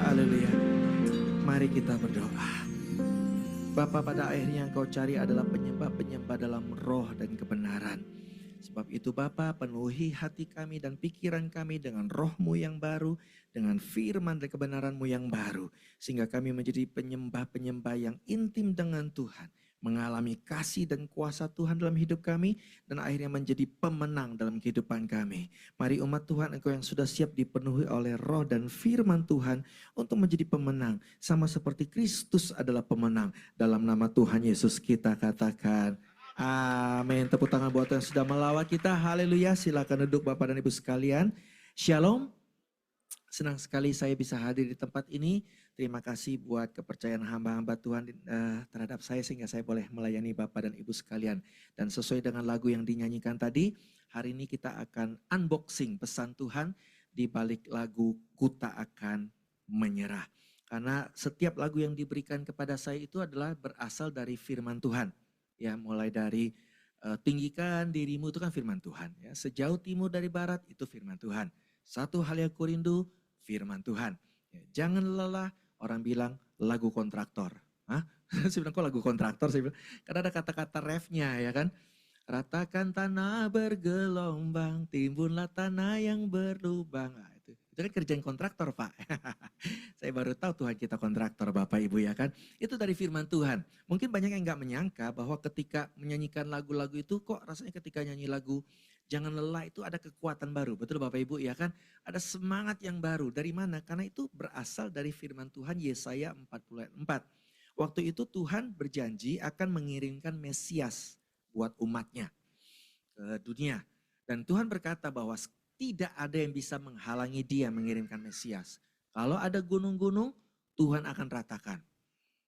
Haleluya. Mari kita berdoa. Bapa, pada akhirnya Engkau cari adalah penyembah-penyembah dalam roh dan kebenaran. Sebab itu Bapa, penuhi hati kami dan pikiran kami dengan roh-Mu yang baru, dengan firman dan kebenaran-Mu yang baru. Sehingga kami menjadi penyembah-penyembah yang intim dengan Tuhan. Mengalami kasih dan kuasa Tuhan dalam hidup kami, dan akhirnya menjadi pemenang dalam kehidupan kami. Mari umat Tuhan, Engkau yang sudah siap dipenuhi oleh roh dan firman Tuhan untuk menjadi pemenang. Sama seperti Kristus adalah pemenang. Dalam nama Tuhan Yesus kita katakan, amin. Tepuk tangan buat yang sudah melawat kita. Haleluya. Silakan duduk Bapak dan Ibu sekalian. Shalom. Senang sekali saya bisa hadir di tempat ini. Terima kasih buat kepercayaan hamba-hamba Tuhan terhadap saya sehingga saya boleh melayani Bapak dan Ibu sekalian. Dan sesuai dengan lagu yang dinyanyikan tadi, hari ini kita akan unboxing pesan Tuhan di balik lagu Ku Tak Akan Menyerah. Karena setiap lagu yang diberikan kepada saya itu adalah berasal dari firman Tuhan. Ya, mulai dari tinggikan dirimu itu kan firman Tuhan. Ya, sejauh timur dari barat itu firman Tuhan. Satu hal yang kurindu, firman Tuhan. Ya, jangan lelah, orang bilang lagu kontraktor. Hah? Saya bilang kok lagu kontraktor? Saya bilang, karena ada kata-kata refnya ya kan. Ratakan tanah bergelombang, timbunlah tanah yang berlubang. Nah, itu kan kerjaan kontraktor Pak. Saya baru tahu Tuhan kita kontraktor Bapak Ibu ya kan. Itu dari firman Tuhan. Mungkin banyak yang gak menyangka bahwa ketika menyanyikan lagu-lagu itu kok rasanya ketika nyanyi lagu Jangan Lelah itu ada kekuatan baru. Betul Bapak Ibu ya kan. Ada semangat yang baru. Dari mana? Karena itu berasal dari firman Tuhan Yesaya 44. Waktu itu Tuhan berjanji akan mengirimkan Mesias buat umatnya ke dunia. Dan Tuhan berkata bahwa tidak ada yang bisa menghalangi dia mengirimkan Mesias. Kalau ada gunung-gunung, Tuhan akan ratakan.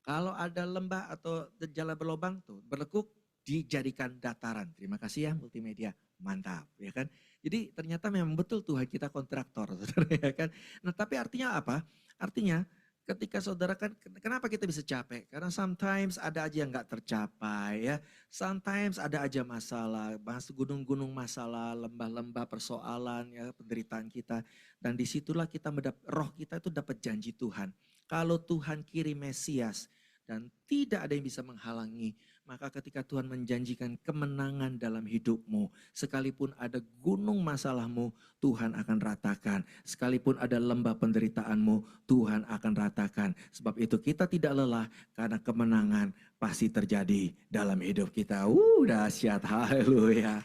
Kalau ada lembah atau jalan berlobang, tuh berlekuk, dijadikan dataran. Terima kasih ya multimedia, mantap ya kan. Jadi ternyata memang betul Tuhan kita kontraktor, saudara ya kan. Nah tapi artinya apa? Artinya ketika saudara kan, kenapa kita bisa capek? Karena sometimes ada aja yang gak tercapai ya. Sometimes ada aja masalah, bahas gunung-gunung masalah, lembah-lembah persoalan ya, penderitaan kita. Dan disitulah kita roh kita itu dapat janji Tuhan. Kalau Tuhan kirim Mesias dan tidak ada yang bisa menghalangi, maka ketika Tuhan menjanjikan kemenangan dalam hidupmu, sekalipun ada gunung masalahmu, Tuhan akan ratakan. Sekalipun ada lembah penderitaanmu, Tuhan akan ratakan. Sebab itu kita tidak lelah karena kemenangan pasti terjadi dalam hidup kita. Dahsyat, haleluya.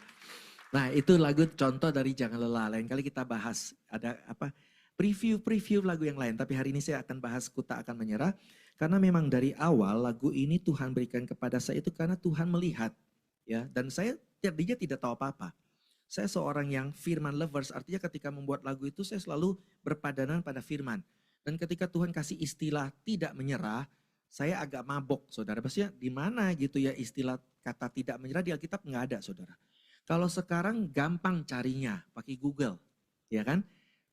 Nah itu lagu contoh dari Jangan Lelah. Lain kali kita bahas ada apa preview lagu yang lain. Tapi hari ini saya akan bahas Ku Tak Akan Menyerah. Karena memang dari awal lagu ini Tuhan berikan kepada saya itu karena Tuhan melihat. Ya, dan saya tadinya tidak tahu apa-apa. Saya seorang yang firman lovers, artinya ketika membuat lagu itu saya selalu berpadanan pada firman. Dan ketika Tuhan kasih istilah tidak menyerah, saya agak mabok saudara. Maksudnya di mana gitu ya istilah kata tidak menyerah di Alkitab nggak ada saudara. Kalau sekarang gampang carinya pakai Google, ya kan?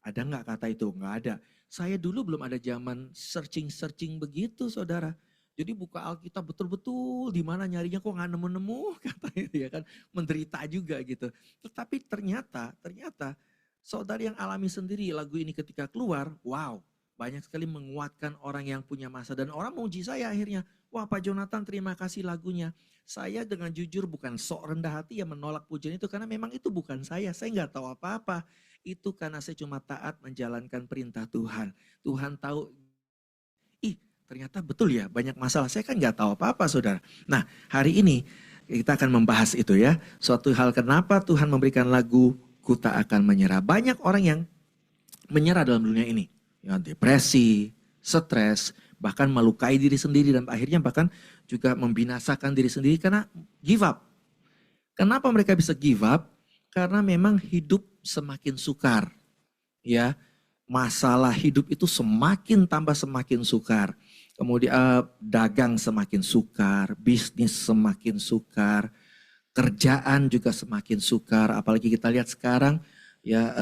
Ada nggak kata itu? Nggak ada. Saya dulu belum ada zaman searching begitu saudara. Jadi buka Alkitab betul-betul di mana nyarinya kok nggak nemu-nemu katanya ya kan. Menderita juga gitu. Tetapi ternyata saudara yang alami sendiri lagu ini ketika keluar, wow. Banyak sekali menguatkan orang yang punya masa. Dan orang memuji saya akhirnya. Wah Pak Jonathan terima kasih lagunya. Saya dengan jujur bukan sok rendah hati yang menolak pujian itu. Karena memang itu bukan saya. Saya nggak tahu apa-apa. Itu karena saya cuma taat menjalankan perintah Tuhan. Tuhan tahu, ternyata betul ya banyak masalah. Saya kan nggak tahu apa-apa saudara. Nah hari ini kita akan membahas itu ya. Suatu hal kenapa Tuhan memberikan lagu Ku Tak Akan Menyerah. Banyak orang yang menyerah dalam dunia ini. Ya, depresi, stres, bahkan melukai diri sendiri. Dan akhirnya bahkan juga membinasakan diri sendiri karena give up. Kenapa mereka bisa give up? Karena memang hidup semakin sukar. Ya, masalah hidup itu semakin sukar. Kemudian dagang semakin sukar, bisnis semakin sukar, kerjaan juga semakin sukar. Apalagi kita lihat sekarang ya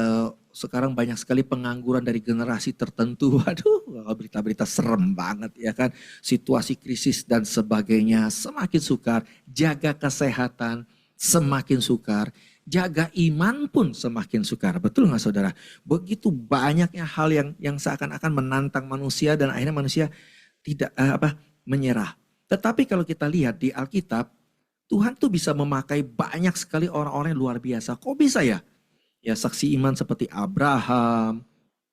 sekarang banyak sekali pengangguran dari generasi tertentu. Waduh, berita-berita serem banget ya kan. Situasi krisis dan sebagainya semakin sukar. Jaga kesehatan semakin sukar. jaga iman pun semakin sukar. Betul nggak saudara? Begitu banyaknya hal yang seakan-akan menantang manusia dan akhirnya manusia tidak menyerah. Tetapi kalau kita lihat di Alkitab, Tuhan tuh bisa memakai banyak sekali orang-orang yang luar biasa. Kok bisa ya? Ya saksi iman seperti Abraham,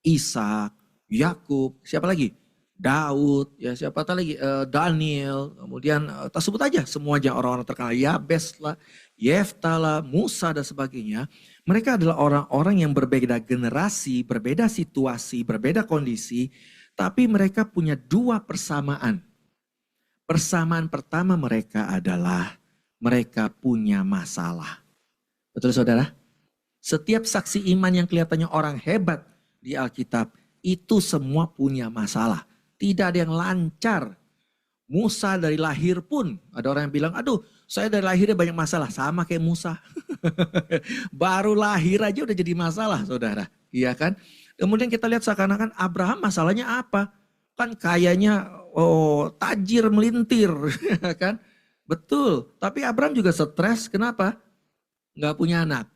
Ishak, Yakub, siapa lagi? Daud, ya siapa tahu lagi, Daniel, kemudian tak sebut aja semuanya orang-orang terkenal, Yabes lah, Yefta lah, Musa dan sebagainya. Mereka adalah orang-orang yang berbeda generasi, berbeda situasi, berbeda kondisi, tapi mereka punya dua persamaan. Persamaan pertama mereka adalah mereka punya masalah. Betul saudara? Setiap saksi iman yang kelihatannya orang hebat di Alkitab, itu semua punya masalah. Tidak ada yang lancar. Musa dari lahir pun, ada orang yang bilang, aduh saya dari lahirnya banyak masalah. Sama kayak Musa. Baru lahir aja udah jadi masalah saudara. Iya kan? Kemudian kita lihat seakan-akan Abraham masalahnya apa? Kan kayaknya tajir melintir. Kan? Betul. Tapi Abraham juga stres. Kenapa? Nggak punya anak.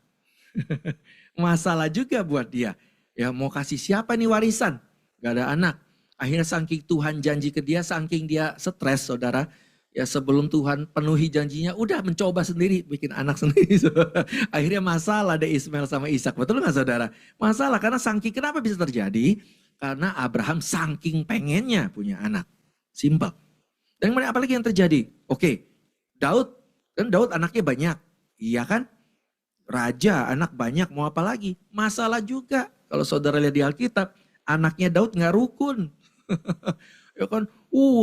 Masalah juga buat dia. Ya mau kasih siapa nih warisan? Gak ada anak. Akhirnya saking Tuhan janji ke dia, saking dia stres saudara. Ya sebelum Tuhan penuhi janjinya, udah mencoba sendiri, bikin anak sendiri. Akhirnya masalah deh Ismail sama Ishak. Betul gak saudara? Masalah karena saking, kenapa bisa terjadi? Karena Abraham saking pengennya punya anak. Simpel. Dan kemudian apalagi yang terjadi? Oke, Daud, kan Daud anaknya banyak. Iya kan? Raja, anak banyak, mau apa lagi? Masalah juga. Kalau saudara lihat di Alkitab, anaknya Daud gak rukun. Ya kan,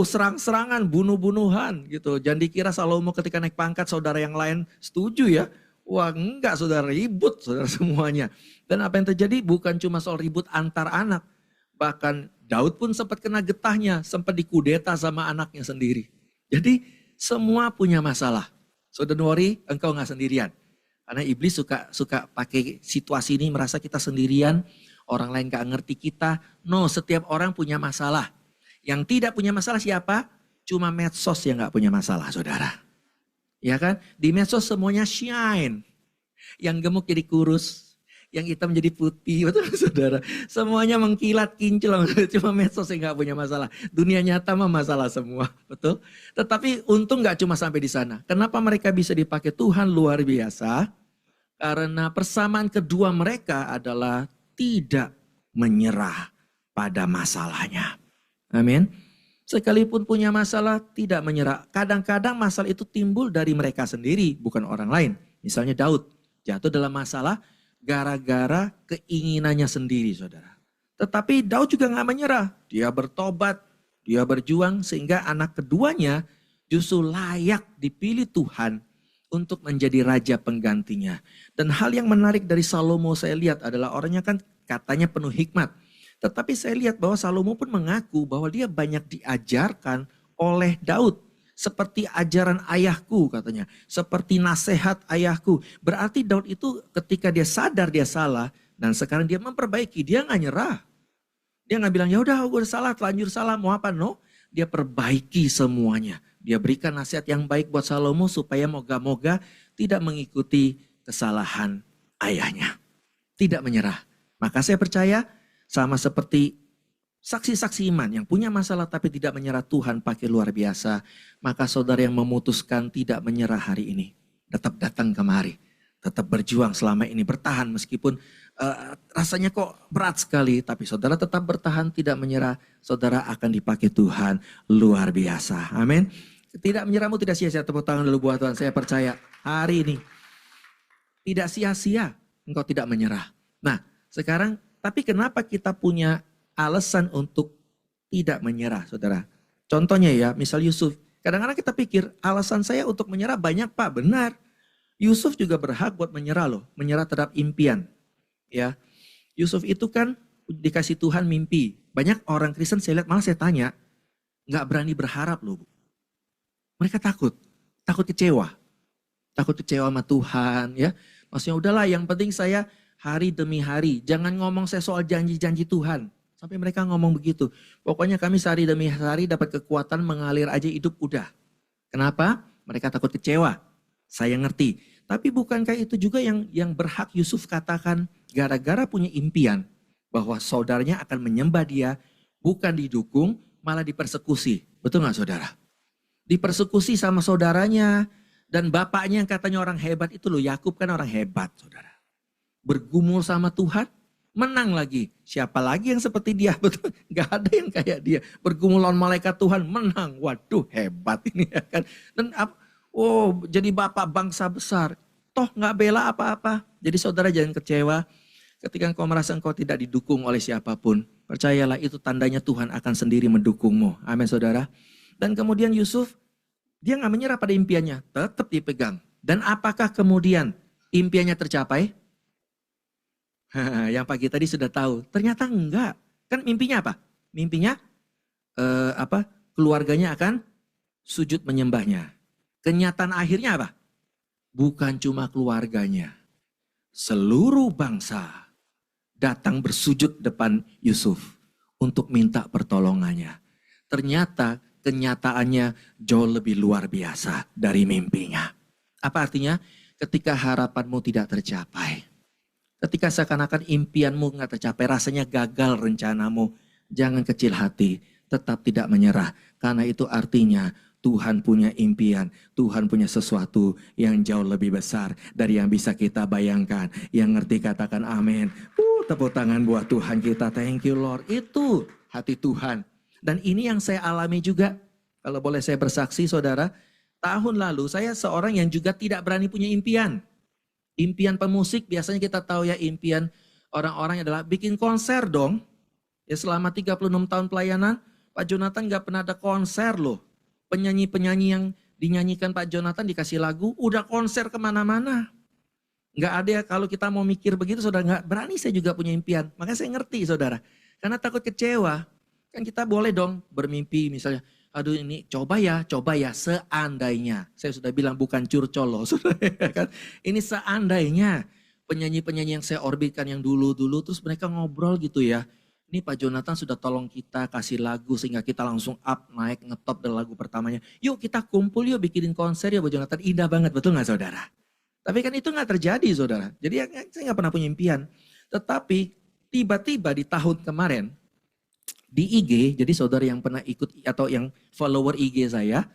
serang-serangan, bunuh-bunuhan gitu. Jangan dikira Salomo ketika naik pangkat saudara yang lain setuju ya. Wah enggak, saudara, ribut saudara semuanya. Dan apa yang terjadi bukan cuma soal ribut antar anak. Bahkan Daud pun sempat kena getahnya, sempat dikudeta sama anaknya sendiri. Jadi semua punya masalah. So don't worry, engkau gak sendirian. Karena iblis suka pakai situasi ini merasa kita sendirian. Orang lain gak ngerti kita. No, setiap orang punya masalah. Yang tidak punya masalah siapa? Cuma medsos yang gak punya masalah, saudara. Ya kan? Di medsos semuanya shine. Yang gemuk jadi kurus. Yang hitam jadi putih. Betul saudara? Semuanya mengkilat, kinclong. Cuma medsos yang gak punya masalah. Dunia nyata mah masalah semua. Betul? Tetapi untung gak cuma sampai di sana. Kenapa mereka bisa dipakai Tuhan luar biasa? Karena persamaan kedua mereka adalah tidak menyerah pada masalahnya. Amin. Sekalipun punya masalah tidak menyerah. Kadang-kadang masalah itu timbul dari mereka sendiri, bukan orang lain. Misalnya Daud jatuh dalam masalah gara-gara keinginannya sendiri, saudara. Tetapi Daud juga gak menyerah. Dia bertobat, dia berjuang sehingga anak keduanya justru layak dipilih Tuhan untuk menjadi raja penggantinya. Dan hal yang menarik dari Salomo saya lihat adalah orangnya kan katanya penuh hikmat. Tetapi saya lihat bahwa Salomo pun mengaku bahwa dia banyak diajarkan oleh Daud. Seperti ajaran ayahku katanya. Seperti nasihat ayahku. Berarti Daud itu ketika dia sadar dia salah. Dan sekarang dia memperbaiki. Dia gak nyerah. Dia gak bilang ya udah gue salah, telanjur salah, mau apa? No, dia perbaiki semuanya. Dia berikan nasihat yang baik buat Salomo supaya moga-moga tidak mengikuti kesalahan ayahnya. Tidak menyerah. Maka saya percaya sama seperti saksi-saksi iman yang punya masalah tapi tidak menyerah, Tuhan pakai luar biasa. Maka saudara yang memutuskan tidak menyerah hari ini, tetap datang kemari. Tetap berjuang selama ini, bertahan meskipun rasanya kok berat sekali. Tapi saudara tetap bertahan, tidak menyerah. Saudara akan dipakai Tuhan luar biasa. Amin. Tidak menyerahmu tidak sia-sia. Tepuk tangan dulu buat Tuhan. Saya percaya hari ini tidak sia-sia engkau tidak menyerah. Nah sekarang, tapi kenapa kita punya alasan untuk tidak menyerah, saudara? Contohnya ya, misal Yusuf. Kadang-kadang kita pikir alasan saya untuk menyerah banyak, Pak. Benar. Yusuf juga berhak buat menyerah loh. Menyerah terhadap impian. Ya, Yusuf itu kan dikasih Tuhan mimpi. Banyak orang Kristen saya lihat, malah saya tanya, nggak berani berharap loh. Mereka takut kecewa. Takut kecewa sama Tuhan ya. Maksudnya udahlah yang penting saya hari demi hari. Jangan ngomong saya soal janji-janji Tuhan. Sampai mereka ngomong begitu. Pokoknya kami sehari demi hari dapat kekuatan mengalir aja hidup udah. Kenapa? Mereka takut kecewa. Saya ngerti. Tapi bukankah itu juga yang berhak Yusuf katakan gara-gara punya impian bahwa saudaranya akan menyembah dia, bukan didukung, malah dipersekusi. Betul nggak saudara? Dipersekusi sama saudaranya dan bapaknya yang katanya orang hebat itu loh. Yakub kan orang hebat saudara. Bergumul sama Tuhan, menang lagi. Siapa lagi yang seperti dia? Betul, nggak ada yang kayak dia. Bergumul lawan malaikat Tuhan, menang. Waduh hebat ini ya kan. Dan jadi bapak bangsa besar. Toh nggak bela apa-apa. Jadi saudara jangan kecewa ketika engkau merasa engkau tidak didukung oleh siapapun. Percayalah itu tandanya Tuhan akan sendiri mendukungmu. Amin saudara. Dan kemudian Yusuf, dia nggak menyerah pada impiannya. Tetap dipegang. Dan apakah kemudian impiannya tercapai? Yang pagi tadi sudah tahu. Ternyata enggak. Kan mimpinya apa? Mimpinya keluarganya akan sujud menyembahnya. Kenyataan akhirnya apa? Bukan cuma keluarganya. Seluruh bangsa datang bersujud depan Yusuf untuk minta pertolongannya. Ternyata kenyataannya jauh lebih luar biasa dari mimpinya. Apa artinya? Ketika harapanmu tidak tercapai. Ketika seakan-akan impianmu nggak tercapai, rasanya gagal rencanamu. Jangan kecil hati, tetap tidak menyerah. Karena itu artinya Tuhan punya impian, Tuhan punya sesuatu yang jauh lebih besar dari yang bisa kita bayangkan. Yang ngerti katakan amin. Tepuk tangan buat Tuhan kita, thank you Lord. Itu hati Tuhan. Dan ini yang saya alami juga. Kalau boleh saya bersaksi saudara, tahun lalu saya seorang yang juga tidak berani punya impian. Impian pemusik biasanya kita tahu ya, impian orang-orang adalah bikin konser dong. Ya selama 36 tahun pelayanan, Pak Jonathan gak pernah ada konser loh. Penyanyi-penyanyi yang dinyanyikan Pak Jonathan dikasih lagu, udah konser kemana-mana. Gak ada ya, kalau kita mau mikir begitu saudara, gak berani saya juga punya impian. Makanya saya ngerti saudara, karena takut kecewa. Kan kita boleh dong bermimpi misalnya, aduh ini coba ya seandainya. Saya sudah bilang bukan curcol loh. Kan? Ini seandainya penyanyi-penyanyi yang saya orbitkan yang dulu-dulu terus mereka ngobrol gitu ya. Ini Pak Jonathan sudah tolong kita kasih lagu sehingga kita langsung up naik ngetop dari lagu pertamanya. Yuk kita kumpul yuk bikinin konser ya Pak Jonathan. Indah banget betul gak saudara? Tapi kan itu gak terjadi saudara. Jadi saya gak pernah punya impian. Tetapi tiba-tiba di tahun kemarin di IG, jadi saudara yang pernah ikut atau yang follower IG saya,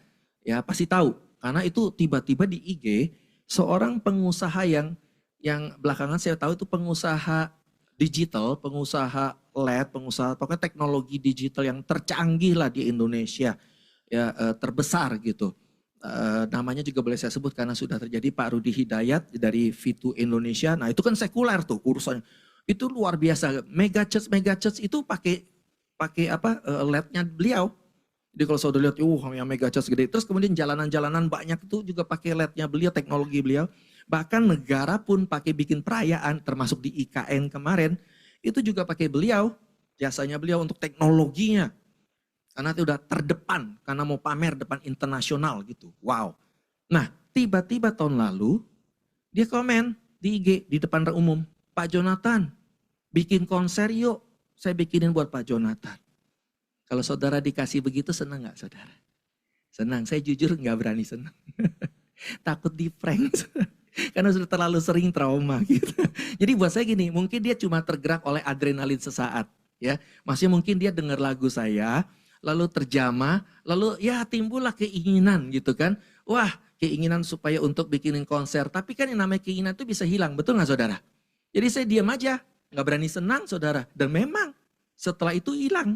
ya pasti tahu. Karena itu tiba-tiba di IG, seorang pengusaha yang belakangan saya tahu itu pengusaha digital, pengusaha LED, pengusaha pokoknya teknologi digital yang tercanggih lah di Indonesia, ya terbesar gitu. Namanya juga boleh saya sebut karena sudah terjadi, Pak Rudi Hidayat dari V2 Indonesia. Nah itu kan sekuler tuh urusannya. Itu luar biasa. Mega church itu pakai LED-nya beliau. Jadi kalau saudara lihat, yang mega church gede. Terus kemudian jalanan-jalanan banyak itu juga pakai LED-nya beliau, teknologi beliau. Bahkan negara pun pakai bikin perayaan, termasuk di IKN kemarin, itu juga pakai beliau, jasanya beliau untuk teknologinya. Karena itu udah terdepan, karena mau pamer depan internasional gitu. Wow. Nah, tiba-tiba tahun lalu, dia komen di IG, di depan umum, Pak Jonathan, bikin konser yuk. Saya bikinin buat Pak Jonathan. Kalau saudara dikasih begitu senang gak saudara? Senang, saya jujur gak berani senang. Takut di prank. Karena sudah terlalu sering trauma gitu. Jadi buat saya gini, mungkin dia cuma tergerak oleh adrenalin sesaat. Ya, maksudnya mungkin dia dengar lagu saya, lalu terjamah, lalu ya timbullah keinginan gitu kan. Wah, keinginan supaya untuk bikinin konser. Tapi kan yang namanya keinginan itu bisa hilang, betul gak saudara? Jadi saya diam aja. Gak berani senang saudara. Dan memang setelah itu hilang.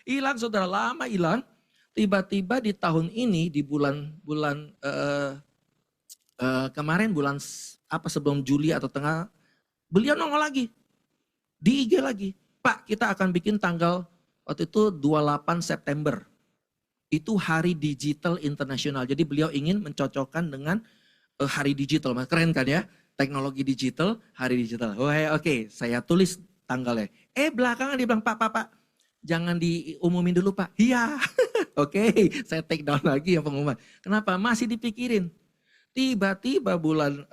Hilang saudara, lama hilang. Tiba-tiba di tahun ini di bulan kemarin sebelum Juli atau tengah, beliau nongol lagi. Di IG lagi. Pak kita akan bikin tanggal waktu itu 28 September. Itu hari digital internasional. Jadi beliau ingin mencocokkan dengan hari digital. Keren kan ya? Teknologi digital, hari digital. Oke, saya tulis tanggalnya. Belakangan dia bilang, Pak, jangan diumumin dulu Pak. Iya, oke, saya take down lagi ya pengumuman. Kenapa? Masih dipikirin. Tiba-tiba bulan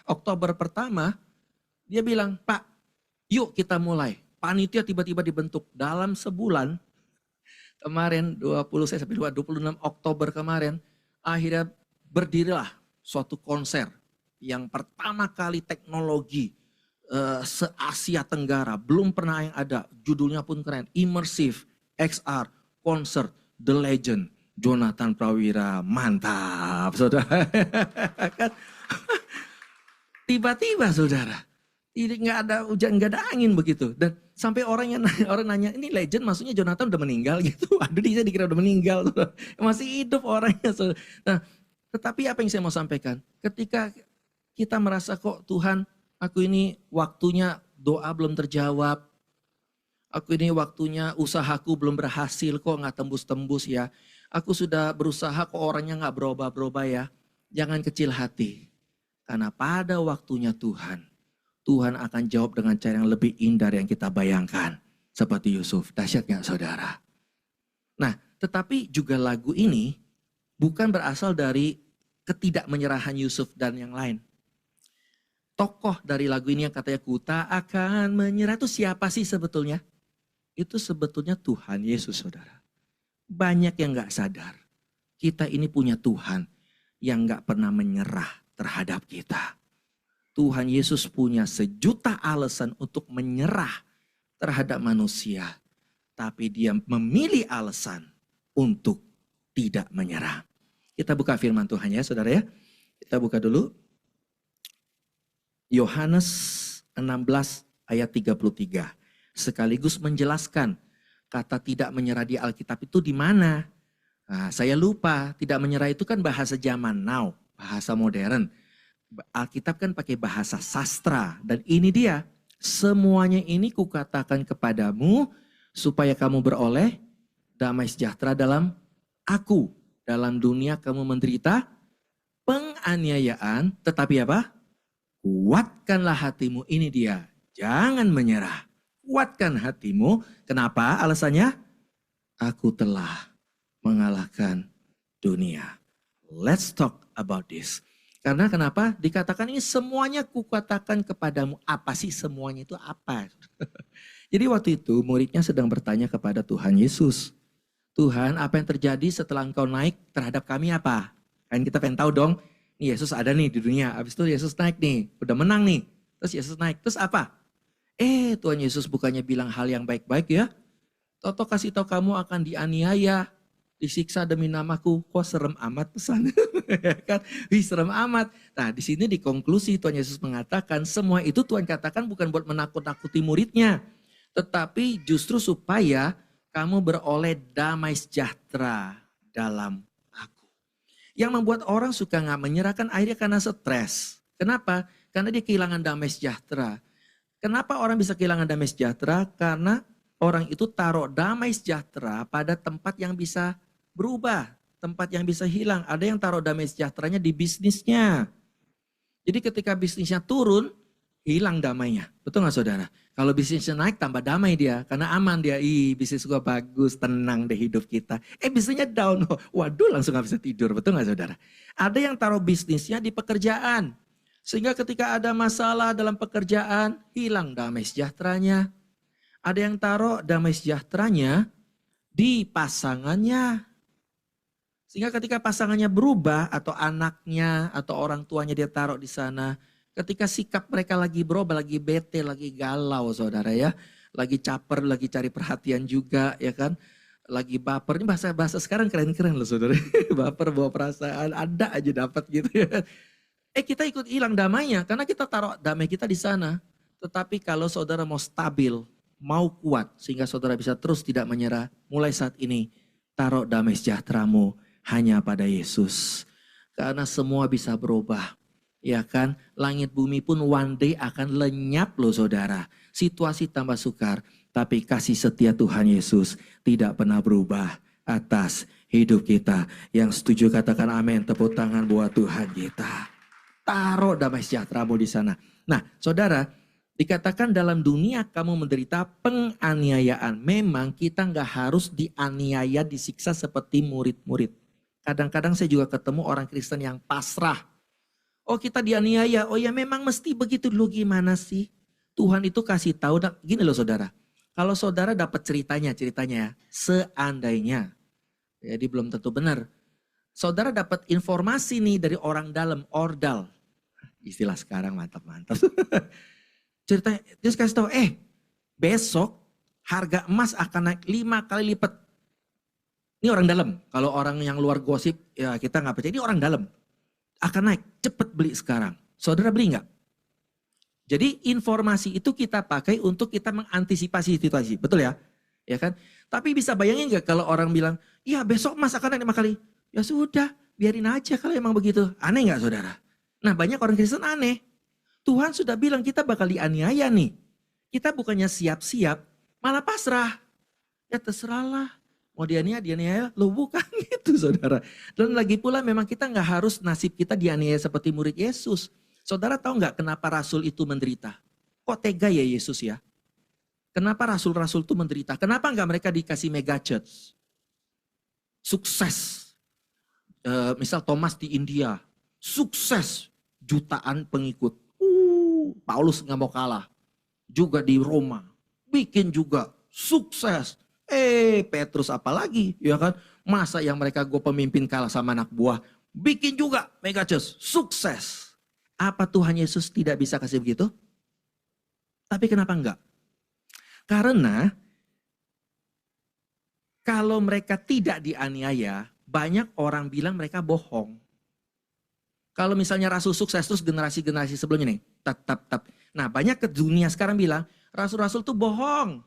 Oktober pertama, dia bilang, Pak, yuk kita mulai. Panitia tiba-tiba dibentuk dalam sebulan. Kemarin 26 Oktober kemarin, akhirnya berdirilah suatu konser yang pertama kali teknologi se-Asia Tenggara, belum pernah yang ada, judulnya pun keren, Immersive XR Concert The Legend, Jonathan Prawira, mantap saudara. Kan? Tiba-tiba saudara, ini nggak ada hujan, nggak ada angin begitu, dan sampai orang nanya, ini legend maksudnya Jonathan udah meninggal gitu. Aduh, dia dikira udah meninggal, masih hidup orangnya. Saudara. Nah, tetapi apa yang saya mau sampaikan, ketika kita merasa kok Tuhan, aku ini waktunya doa belum terjawab. Aku ini waktunya usahaku belum berhasil kok nggak tembus-tembus ya. Aku sudah berusaha kok orangnya nggak berubah-berubah ya. Jangan kecil hati. Karena pada waktunya Tuhan, Tuhan akan jawab dengan cara yang lebih indah yang kita bayangkan. Seperti Yusuf, dahsyat nggak saudara? Nah, tetapi juga lagu ini bukan berasal dari ketidakmenyerahan Yusuf dan yang lain. Tokoh dari lagu ini yang katanya ku tak akan menyerah itu siapa sih sebetulnya? Itu sebetulnya Tuhan Yesus saudara. Banyak yang gak sadar. Kita ini punya Tuhan yang gak pernah menyerah terhadap kita. Tuhan Yesus punya sejuta alasan untuk menyerah terhadap manusia. Tapi dia memilih alasan untuk tidak menyerah. Kita buka firman Tuhan ya saudara ya. Kita buka dulu. Yohanes 16 ayat 33. Sekaligus menjelaskan kata tidak menyerah di Alkitab itu di mana. Nah, saya lupa, tidak menyerah itu kan bahasa zaman now, bahasa modern. Alkitab kan pakai bahasa sastra. Dan ini dia, semuanya ini kukatakan kepadamu supaya kamu beroleh damai sejahtera dalam aku. Dalam dunia kamu menderita penganiayaan, tetapi apa? Kuatkanlah hatimu, ini dia. Jangan menyerah. Kuatkan hatimu. Kenapa? Alasannya? Aku telah mengalahkan dunia. Let's talk about this. Karena kenapa? Dikatakan ini semuanya kukatakan kepadamu. Apa sih semuanya itu apa? Jadi waktu itu muridnya sedang bertanya kepada Tuhan Yesus. Tuhan, apa yang terjadi setelah engkau naik terhadap kami apa? Kan kita pengen tahu dong. Nih Yesus ada nih di dunia, habis itu Yesus naik nih, udah menang nih. Terus Yesus naik, terus apa? Tuhan Yesus bukannya bilang hal yang baik-baik ya. Toto kasih tahu kamu akan dianiaya, disiksa demi namaku. Kok serem amat pesan. Kan? Wih serem amat. Nah di sini di konklusi Tuhan Yesus mengatakan semua itu Tuhan katakan bukan buat menakut-nakuti muridnya. Tetapi justru supaya kamu beroleh damai sejahtera dalam yang membuat orang suka nggak menyerahkan akhirnya karena stres. Kenapa? Karena dia kehilangan damai sejahtera. Kenapa orang bisa kehilangan damai sejahtera? Karena orang itu taruh damai sejahtera pada tempat yang bisa berubah. Tempat yang bisa hilang. Ada yang taruh damai sejahteranya di bisnisnya. Jadi ketika bisnisnya turun, hilang damainya. Betul nggak saudara? Kalau bisnisnya naik tambah damai dia. Karena aman dia. Bisnis gua bagus, tenang deh hidup kita. Bisnisnya down. Waduh langsung gak bisa tidur. Betul nggak saudara? Ada yang taruh bisnisnya di pekerjaan. Sehingga ketika ada masalah dalam pekerjaan, hilang damai sejahteranya. Ada yang taruh damai sejahteranya di pasangannya. Sehingga ketika pasangannya berubah atau anaknya atau orang tuanya dia taruh di sana. Ketika sikap mereka lagi berubah, lagi bete, lagi galau saudara ya. Lagi caper, lagi cari perhatian juga ya kan. Lagi baper, ini bahasa sekarang keren-keren loh saudara. Baper bawa perasaan, ada aja dapat gitu ya. Kita ikut hilang damainya karena kita taruh damai kita di sana. Tetapi kalau saudara mau stabil, mau kuat sehingga saudara bisa terus tidak menyerah. Mulai saat ini taruh damai sejahteramu hanya pada Yesus. Karena semua bisa berubah. Ya kan, langit bumi pun one day akan lenyap loh saudara. Situasi tambah sukar, tapi kasih setia Tuhan Yesus tidak pernah berubah atas hidup kita. Yang setuju katakan amin, tepuk tangan buat Tuhan kita. Taruh damai sejahteramu di sana. Nah saudara, dikatakan dalam dunia kamu menderita penganiayaan. Memang kita nggak harus dianiaya, disiksa seperti murid-murid. Kadang-kadang saya juga ketemu orang Kristen yang pasrah. Oh kita dianiaya, oh ya memang mesti begitu dulu gimana sih? Tuhan itu kasih tahu, gini loh saudara. Kalau saudara dapat ceritanya ya, seandainya. Jadi belum tentu benar. saudara dapat informasi nih dari orang dalam, ordal. Istilah sekarang mantap-mantap. Ceritanya, dia kasih tahu, besok harga emas akan naik 5 kali lipat. Ini orang dalam. Kalau orang yang luar gosip, ya kita nggak percaya. Ini orang dalam. Akan naik, cepet beli sekarang. Saudara beli nggak? Jadi informasi itu kita pakai untuk kita mengantisipasi situasi. Betul ya? Ya kan? Tapi bisa bayangin nggak kalau orang bilang, iya besok emas akan naik 5 kali. Ya sudah, biarin aja kalau emang begitu. Aneh nggak saudara? Nah banyak orang Kristen aneh. Tuhan sudah bilang kita bakal dianiaya nih. Kita bukannya siap-siap, malah pasrah. Ya terserahlah. Mau dianiaya, lo bukan gitu saudara. Dan lagi pula memang kita nggak harus nasib kita dianiaya seperti murid Yesus. Saudara tahu nggak kenapa rasul itu menderita? Kok tega ya Yesus ya? Kenapa rasul-rasul itu menderita? Kenapa nggak mereka dikasih mega church? Sukses. Misal Thomas di India, sukses jutaan pengikut. Paulus nggak mau kalah. Juga di Roma, bikin juga sukses. Petrus apalagi, ya kan? Masa yang mereka gue pemimpin kalah sama anak buah, bikin juga mega church, sukses. Apa Tuhan Yesus tidak bisa kasih begitu? Tapi kenapa enggak? Karena kalau mereka tidak dianiaya, banyak orang bilang mereka bohong. Kalau misalnya rasul sukses terus generasi-generasi sebelumnya nih, tap. Nah banyak ke dunia sekarang bilang rasul-rasul itu bohong.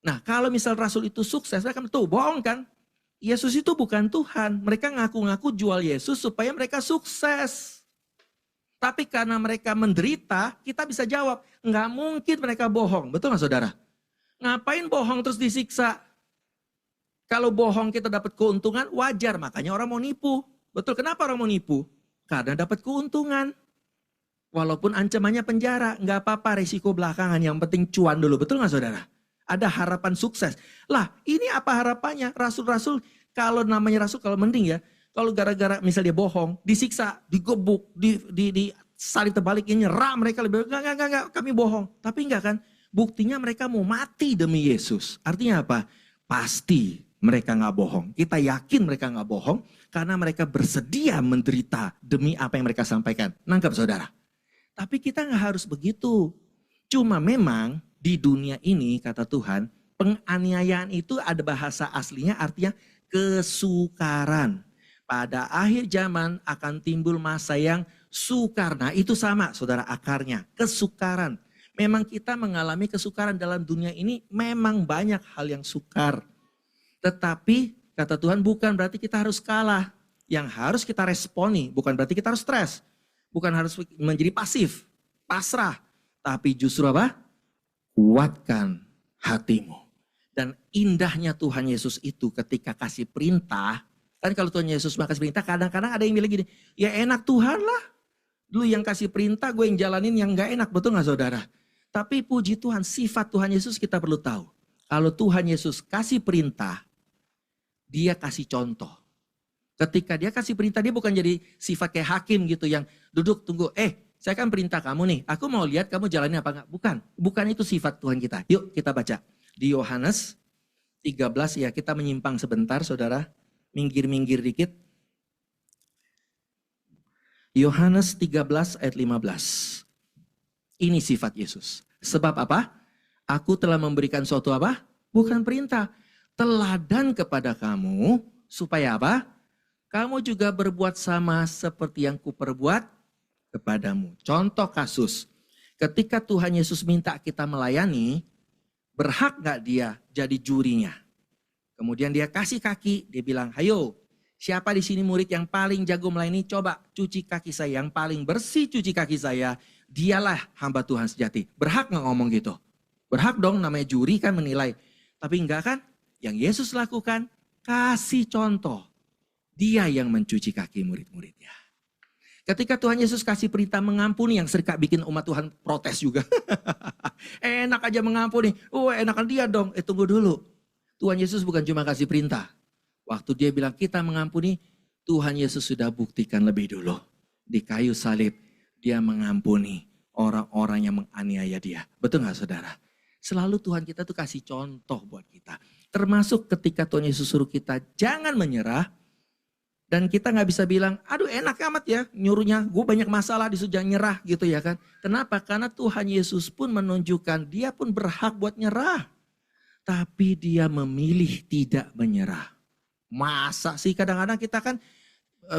Nah kalau misal rasul itu sukses, mereka tuh bohong kan? Yesus itu bukan Tuhan. Mereka ngaku-ngaku jual Yesus supaya mereka sukses. Tapi karena mereka menderita, kita bisa jawab, nggak mungkin mereka bohong. Betul nggak saudara? Ngapain bohong terus disiksa? Kalau bohong kita dapat keuntungan, wajar. Makanya orang mau nipu. Betul, kenapa orang mau nipu? Karena dapat keuntungan. Walaupun ancamannya penjara, nggak apa-apa resiko belakangan. Yang penting cuan dulu, betul nggak saudara? Ada harapan sukses. Lah ini apa harapannya? Rasul-rasul, kalau namanya rasul, kalau mending ya. Kalau gara-gara misalnya dia bohong, disiksa, digebuk, salib terbalik, nyerah mereka lebih, enggak, kami bohong. Tapi enggak kan, buktinya mereka mau mati demi Yesus. Artinya apa? Pasti mereka nggak bohong. Kita yakin mereka nggak bohong karena mereka bersedia menderita demi apa yang mereka sampaikan. Nangkap saudara? Tapi kita nggak harus begitu. Cuma memang di dunia ini kata Tuhan, penganiayaan itu ada bahasa aslinya artinya kesukaran. Pada akhir zaman akan timbul masa yang sukar. Nah itu sama saudara akarnya, kesukaran. Memang kita mengalami kesukaran dalam dunia ini, memang banyak hal yang sukar. Tetapi kata Tuhan bukan berarti kita harus kalah. Yang harus kita responi bukan berarti kita harus stres. Bukan harus menjadi pasif, pasrah. Tapi justru apa? Kuatkan hatimu. Dan indahnya Tuhan Yesus itu ketika kasih perintah. Kan kalau Tuhan Yesus kasih perintah kadang-kadang ada yang bilang gini. Ya enak Tuhan lah. Lu yang kasih perintah gue yang jalanin yang gak enak. Betul gak saudara? Tapi puji Tuhan sifat Tuhan Yesus kita perlu tahu. Kalau Tuhan Yesus kasih perintah. Dia kasih contoh. Ketika dia kasih perintah, dia bukan jadi sifat kayak hakim gitu yang duduk tunggu. Saya kan perintah kamu nih, aku mau lihat kamu jalannya apa enggak. Bukan itu sifat Tuhan kita. Yuk kita baca. Di Yohanes 13 ya, kita menyimpang sebentar saudara. Minggir-minggir dikit. Yohanes 13 ayat 15. Ini sifat Yesus. Sebab apa? Aku telah memberikan suatu apa? Bukan perintah. Teladan kepada kamu, supaya apa? Kamu juga berbuat sama seperti yang kuperbuat kepadamu. Contoh kasus, ketika Tuhan Yesus minta kita melayani, berhak gak dia jadi jurinya? Kemudian dia kasih kaki, dia bilang, hayo, siapa di sini murid yang paling jago melayani? Coba cuci kaki saya, yang paling bersih cuci kaki saya, dialah hamba Tuhan sejati. Berhak gak ngomong gitu? Berhak dong, namanya juri kan menilai. Tapi enggak kan? Yang Yesus lakukan, kasih contoh. Dia yang mencuci kaki murid-muridnya. Ketika Tuhan Yesus kasih perintah mengampuni, yang sering bikin umat Tuhan protes juga. Enak aja mengampuni. Enakan dia dong. Tunggu dulu. Tuhan Yesus bukan cuma kasih perintah. Waktu dia bilang kita mengampuni, Tuhan Yesus sudah buktikan lebih dulu. Di kayu salib, dia mengampuni orang-orang yang menganiaya dia. Betul gak saudara? Selalu Tuhan kita tuh kasih contoh buat kita. Termasuk ketika Tuhan Yesus suruh kita jangan menyerah. Dan kita nggak bisa bilang, aduh enak amat ya nyuruhnya, gue banyak masalah disuruh nyerah gitu ya kan. Kenapa? Karena Tuhan Yesus pun menunjukkan dia pun berhak buat nyerah. Tapi dia memilih tidak menyerah. Masa sih kadang-kadang kita kan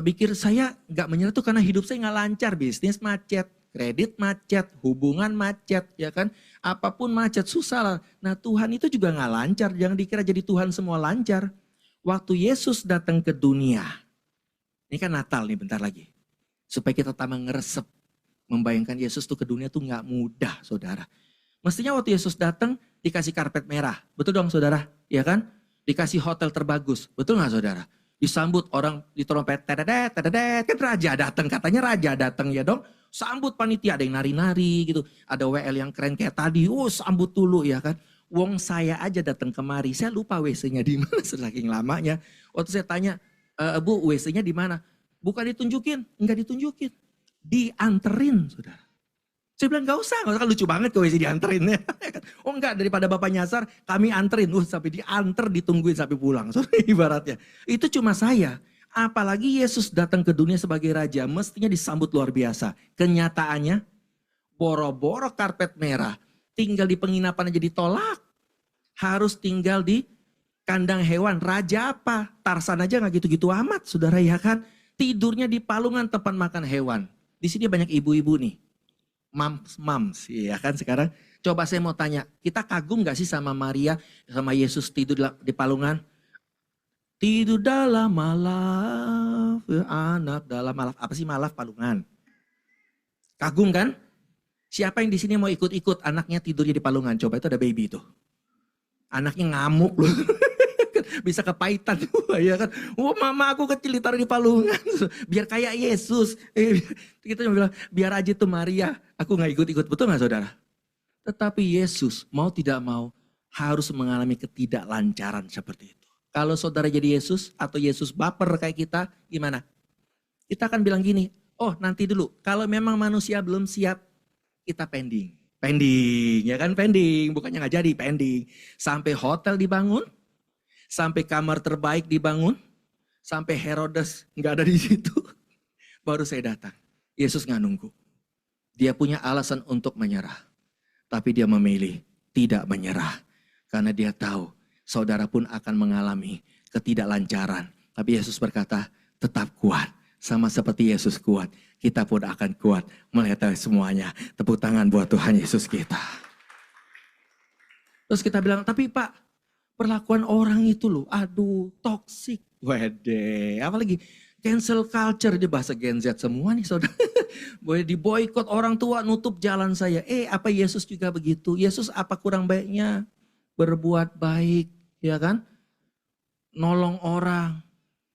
pikir saya nggak menyerah tuh karena hidup saya nggak lancar, bisnis macet, kredit macet, hubungan macet, ya kan. Apapun macet, susah lah. Nah Tuhan itu juga nggak lancar, jangan dikira jadi Tuhan semua lancar. Waktu Yesus datang ke dunia, ini kan Natal nih bentar lagi. Supaya kita tambah ngeresep, membayangkan Yesus tuh ke dunia tuh nggak mudah saudara. Mestinya waktu Yesus datang dikasih karpet merah, betul dong saudara, ya kan? Dikasih hotel terbagus, betul nggak saudara? Disambut orang di trompet, tededet, tededet, kan raja datang, katanya raja datang ya dong. Sambut panitia, ada yang nari-nari gitu, ada WL yang keren kayak tadi, sambut dulu ya kan. Wong saya aja datang kemari, saya lupa WC-nya di mana saking lamanya. Waktu saya tanya, Bu WC-nya di mana? Bukan ditunjukin, enggak ditunjukin, dianterin saudara. Saya bilang gak usah kan lucu banget ke WC dianterin ya. Oh enggak, daripada Bapak nyasar kami anterin. Sampai dianter ditungguin sampai pulang. Sorry ibaratnya. Itu cuma saya. Apalagi Yesus datang ke dunia sebagai raja mestinya disambut luar biasa. Kenyataannya boro-boro karpet merah. Tinggal di penginapan aja ditolak. Harus tinggal di kandang hewan. Raja apa? Tarsan aja gak gitu-gitu amat saudara ya kan. Tidurnya di palungan tempat makan hewan. Di sini banyak ibu-ibu nih. Mams, ya kan sekarang. Coba saya mau tanya, kita kagum gak sih sama Maria, sama Yesus tidur di palungan? Tidur dalam malaf, anak dalam malaf. Apa sih malaf palungan? Kagum kan? Siapa yang di sini mau ikut-ikut anaknya tidurnya di palungan? Coba itu ada baby tuh. Anaknya ngamuk loh. Bisa kepahitan ya kan. Mama aku kecil ditaruh di palungan. Biar kayak Yesus. Kita bilang biar aja tuh Maria. Aku gak ikut-ikut. Betul gak saudara? Tetapi Yesus mau tidak mau harus mengalami ketidaklancaran seperti itu. Kalau saudara jadi Yesus atau Yesus baper kayak kita gimana? Kita akan bilang gini. Oh nanti dulu. Kalau memang manusia belum siap kita pending. Pending ya kan pending. Bukannya gak jadi pending. Sampai hotel dibangun. Sampai kamar terbaik dibangun, sampai Herodes nggak ada di situ, baru saya datang. Yesus nggak nunggu. Dia punya alasan untuk menyerah, tapi dia memilih tidak menyerah, karena dia tahu saudara pun akan mengalami ketidaklancaran. Tapi Yesus berkata, tetap kuat, sama seperti Yesus kuat, kita pun akan kuat melihat semuanya. Tepuk tangan buat Tuhan Yesus kita. Terus kita bilang, tapi Pak, perlakuan orang itu loh, aduh toksik. Wede, apalagi cancel culture, di bahasa Gen Z semua nih saudara. Boleh diboikot orang tua, nutup jalan saya. Apa Yesus juga begitu? Yesus apa kurang baiknya? Berbuat baik, ya kan? Nolong orang,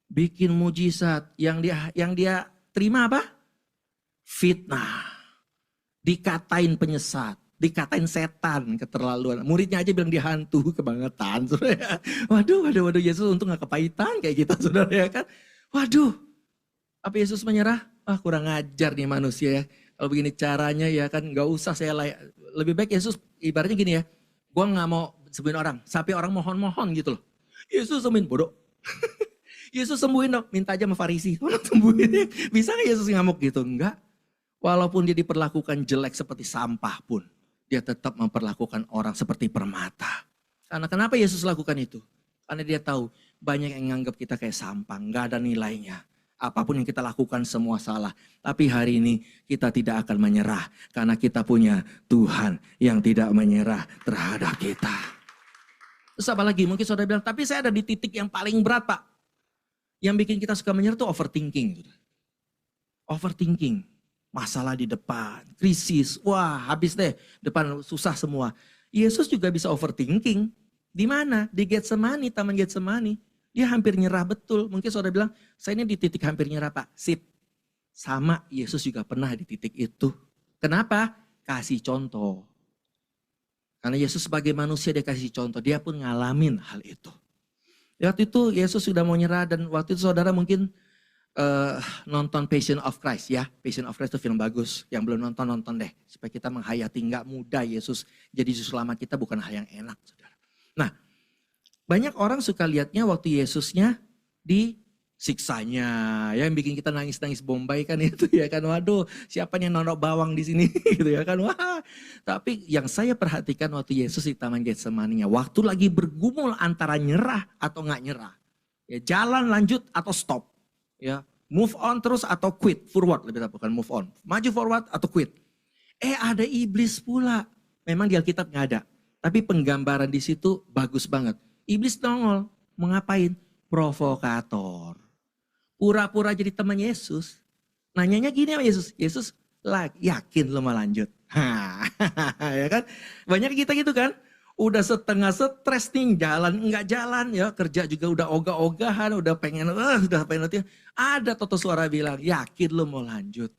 bikin mujizat. Yang dia terima apa? Fitnah. Dikatain penyesat. Dikatain setan, keterlaluan. Muridnya aja bilang dia hantu, kebangetan. Waduh, Yesus untung gak kepahitan kayak kita saudara ya kan. Waduh, apa Yesus menyerah? Kurang ajar nih manusia ya. Kalau begini caranya ya kan gak usah saya layak. Lebih baik Yesus ibaratnya gini ya. Gue gak mau sembuhin orang, sampai orang mohon-mohon gitu loh. Yesus sembuhin, bodoh. Yesus sembuhin dong, minta aja sama Farisi. Sembuhin, bisa gak Yesus ngamuk gitu? Enggak. Walaupun dia diperlakukan jelek seperti sampah pun. Dia tetap memperlakukan orang seperti permata. Karena kenapa Yesus lakukan itu? Karena dia tahu banyak yang menganggap kita kayak sampah, nggak ada nilainya. Apapun yang kita lakukan semua salah. Tapi hari ini kita tidak akan menyerah. Karena kita punya Tuhan yang tidak menyerah terhadap kita. Terus apa lagi? Mungkin saudara bilang, tapi saya ada di titik yang paling berat Pak. Yang bikin kita suka menyerah itu overthinking. Overthinking. Masalah di depan, krisis, wah habis deh, depan susah semua. Yesus juga bisa overthinking. Di mana? Di Getsemani, Taman Getsemani. Dia hampir nyerah betul. Mungkin saudara bilang, saya ini di titik hampir nyerah Pak. Sip. Sama Yesus juga pernah di titik itu. Kenapa? Kasih contoh. Karena Yesus sebagai manusia dia kasih contoh. Dia pun ngalamin hal itu. Waktu itu Yesus sudah mau nyerah dan waktu itu saudara mungkin nonton Passion of Christ ya. Passion of Christ itu film bagus. Yang belum nonton deh. Supaya kita menghayati nggak mudah Yesus. Jadi juru selamat kita bukan hal yang enak saudara. Nah banyak orang suka lihatnya waktu Yesusnya di siksanya, ya yang bikin kita nangis-nangis Bombay kan itu ya kan. Waduh, siapa yang nonok bawang di sini gitu ya kan. Wah. Tapi yang saya perhatikan waktu Yesus di Taman Getsemani, waktu lagi bergumul antara nyerah atau nggak nyerah. Ya, jalan lanjut atau stop. Ya, move on terus atau quit, forward lebih tepat, bukan move on. Maju forward atau quit. Ada iblis pula. Memang di Alkitab nggak ada. Tapi penggambaran di situ bagus banget. Iblis nongol, mau ngapain? Provokator. Pura-pura jadi teman Yesus. Nanyanya gini sama Yesus. Yesus, yakin lo mau lanjut? Ya kan? Banyak kita gitu kan. Udah setengah stres nih, jalan enggak jalan ya. Kerja juga udah ogah-ogahan, udah pengen latihan. Ada toto suara bilang, yakin lo mau lanjut?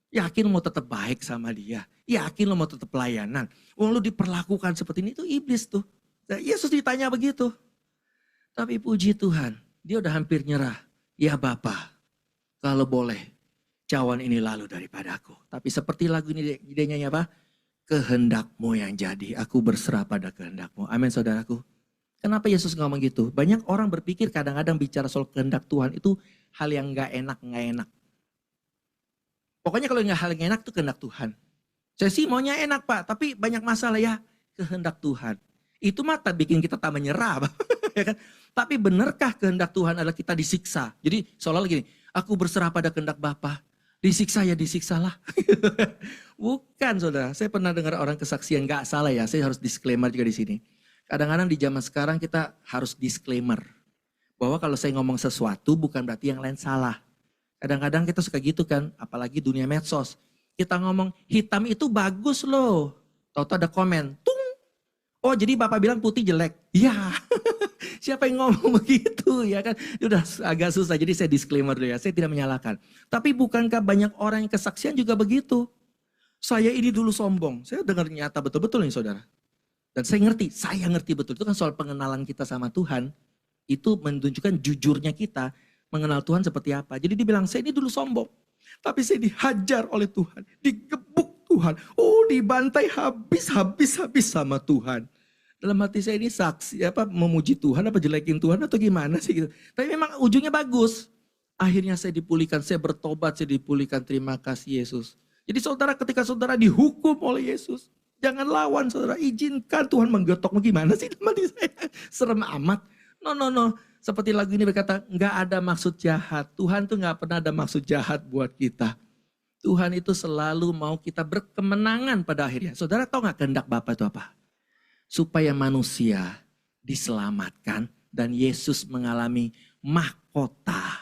Yakin lo mau tetap baik sama dia? Yakin lo mau tetap pelayanan? Lo diperlakukan seperti ini, itu iblis tuh. Nah, Yesus ditanya begitu. Tapi puji Tuhan, dia udah hampir nyerah. Ya Bapa, kalau boleh cawan ini lalu daripadaku. Tapi seperti lagu ini idenya apa? Kehendakmu yang jadi, aku berserah pada kehendakmu. Amin saudaraku. Kenapa Yesus ngomong gitu? Banyak orang berpikir kadang-kadang bicara soal kehendak Tuhan itu hal yang gak enak. Pokoknya kalau hal yang enak itu kehendak Tuhan. Saya sih maunya enak Pak, tapi banyak masalah ya. Kehendak Tuhan. Itu mata bikin kita tak menyerah. Ya kan? Tapi benarkah kehendak Tuhan adalah kita disiksa? Jadi seolah-olah gini, aku berserah pada kehendak Bapa. Disiksa ya disiksalah. Bukan saudara, saya pernah dengar orang kesaksian, gak salah ya, saya harus disclaimer juga di sini. Kadang-kadang di zaman sekarang kita harus disclaimer. Bahwa kalau saya ngomong sesuatu bukan berarti yang lain salah. Kadang-kadang kita suka gitu kan, apalagi dunia medsos. Kita ngomong hitam itu bagus loh. Tahu-tahu ada komen, tung. Oh jadi Bapak bilang putih jelek. Ya, siapa yang ngomong begitu ya kan. Udah agak susah, jadi saya disclaimer dulu ya. Saya tidak menyalahkan. Tapi bukankah banyak orang yang kesaksian juga begitu. Saya ini dulu sombong. Saya dengar nyata betul-betul nih saudara. Dan saya ngerti betul. Itu kan soal pengenalan kita sama Tuhan. Itu menunjukkan jujurnya kita mengenal Tuhan seperti apa. Jadi dibilang saya ini dulu sombong. Tapi saya dihajar oleh Tuhan. Digebuk Tuhan. Oh dibantai habis sama Tuhan. Dalam hati saya ini saksi memuji Tuhan apa jelekin Tuhan atau gimana sih gitu. Tapi memang ujungnya bagus. Akhirnya saya dipulihkan, saya bertobat, saya dipulihkan. Terima kasih Yesus. Jadi saudara ketika saudara dihukum oleh Yesus, jangan lawan saudara, izinkan Tuhan menggetok. Gimana sih dalam hati saya? Serem amat. No. Seperti lagu ini berkata, nggak ada maksud jahat. Tuhan tuh nggak pernah ada maksud jahat buat kita. Tuhan itu selalu mau kita berkemenangan pada akhirnya. Saudara tahu nggak kehendak Bapa itu apa? Supaya manusia diselamatkan dan Yesus mengalami mahkota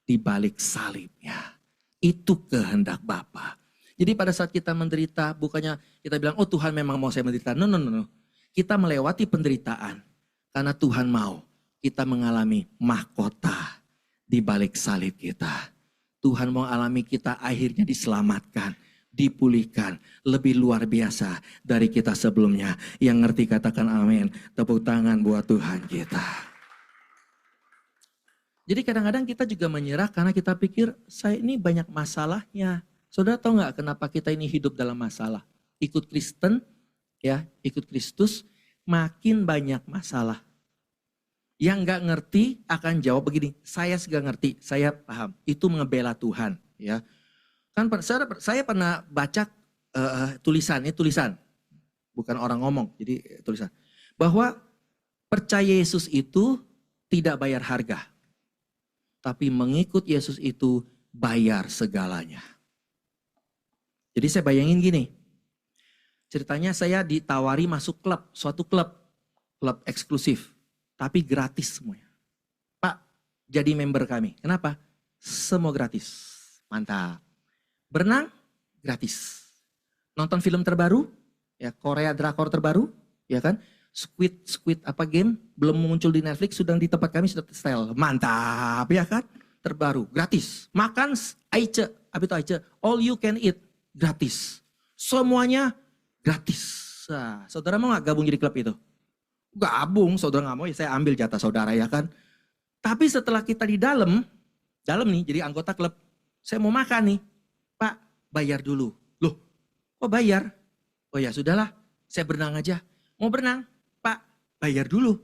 di balik salibnya. Itu kehendak Bapa. Jadi pada saat kita menderita, bukannya kita bilang, oh Tuhan memang mau saya menderita. No. Kita melewati penderitaan karena Tuhan mau kita mengalami mahkota di balik salib kita. Tuhan mau alami kita akhirnya diselamatkan, dipulihkan, lebih luar biasa dari kita sebelumnya. Yang ngerti katakan amin. Tepuk tangan buat Tuhan kita. Jadi kadang-kadang kita juga menyerah karena kita pikir saya ini banyak masalahnya. Saudara tahu nggak kenapa kita ini hidup dalam masalah? Ikut Kristen, ya, ikut Kristus, makin banyak masalah. Yang nggak ngerti akan jawab begini, saya sudah ngerti, saya paham. Itu mengebela Tuhan, ya. Kan saya pernah baca tulisan, bukan orang ngomong, jadi tulisan. Bahwa percaya Yesus itu tidak bayar harga, tapi mengikut Yesus itu bayar segalanya. Jadi saya bayangin gini, ceritanya saya ditawari masuk klub, suatu klub eksklusif. Tapi gratis semuanya. Pak, jadi member kami. Kenapa? Semua gratis. Mantap. Berenang, gratis. Nonton film terbaru, ya Korea drakor terbaru, ya kan? Squid apa game, belum muncul di Netflix, sudah di tempat kami sudah setel. Mantap, ya kan? Terbaru, gratis. Makan Aice, apa itu Aice? All you can eat, gratis. Semuanya gratis. Nah, saudara mau gak gabung jadi klub itu? Gabung, saudara nggak mau ya saya ambil jatah saudara ya kan. Tapi setelah kita di dalam nih jadi anggota klub, saya mau makan nih, Pak bayar dulu. Loh, kok bayar? Oh ya sudahlah, saya berenang aja. Mau berenang, Pak bayar dulu.